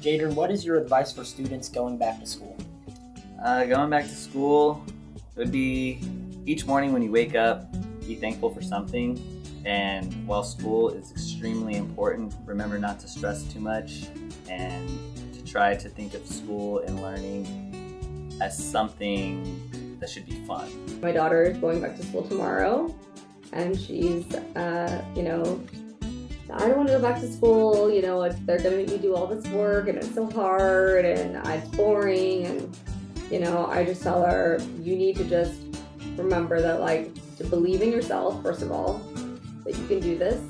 Jader, what is your advice for students going back to school? Going back to school would be each morning when you wake up, be thankful for something. And while school is extremely important, remember not to stress too much and to try to think of school and learning as something that should be fun. My daughter is going back to school tomorrow, and she's, I don't want to go back to school, they're going to make me do all this work, and it's so hard, and it's boring, and, I just tell her, you need to just remember that, to believe in yourself, first of all, that you can do this.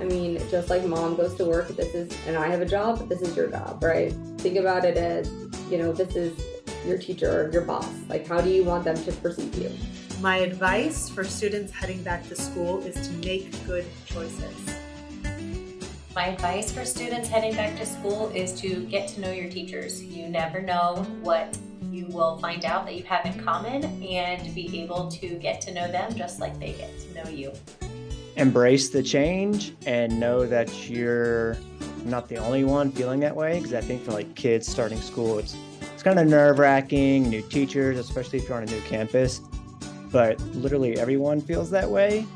I mean, just like mom goes to work, and I have a job, this is your job, right? Think about it as, this is your teacher, your boss. How do you want them to perceive you? My advice for students heading back to school is to make good choices. My advice for students heading back to school is to get to know your teachers. You never know what you will find out that you have in common, and be able to get to know them just like they get to know you. Embrace the change and know that you're not the only one feeling that way, because I think for kids starting school, it's kind of nerve-wracking, new teachers, especially if you're on a new campus, but literally everyone feels that way.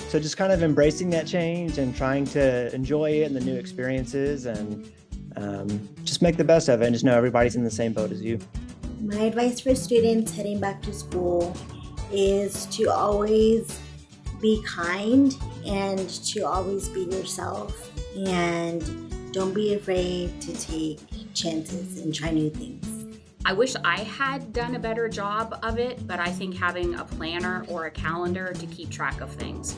So just kind of embracing that change and trying to enjoy it and the new experiences, and just make the best of it, and just know everybody's in the same boat as you. My advice for students heading back to school is to always be kind and to always be yourself, and don't be afraid to take chances and try new things. I wish I had done a better job of it, but I think having a planner or a calendar to keep track of things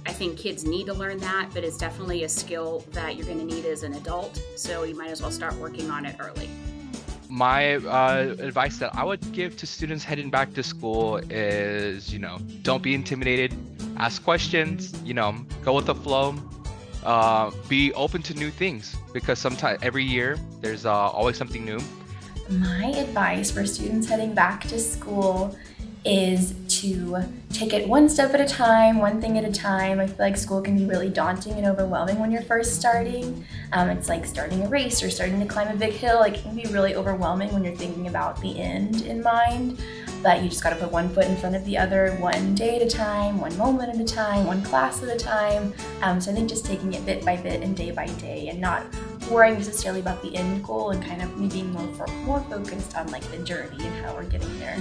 I think kids need to learn that, but it's definitely a skill that you're going to need as an adult, so you might as well start working on it early. My advice that I would give to students heading back to school is, don't be intimidated, ask questions, go with the flow, be open to new things, because sometimes every year there's always something new. My advice for students heading back to school is to take it one step at a time, one thing at a time. I feel like school can be really daunting and overwhelming when you're first starting. It's like starting a race or starting to climb a big hill. It can be really overwhelming when you're thinking about the end in mind, but you just gotta put one foot in front of the other, one day at a time, one moment at a time, one class at a time. So I think just taking it bit by bit and day by day, and not worrying necessarily about the end goal, and kind of me being more focused on the journey and how we're getting there.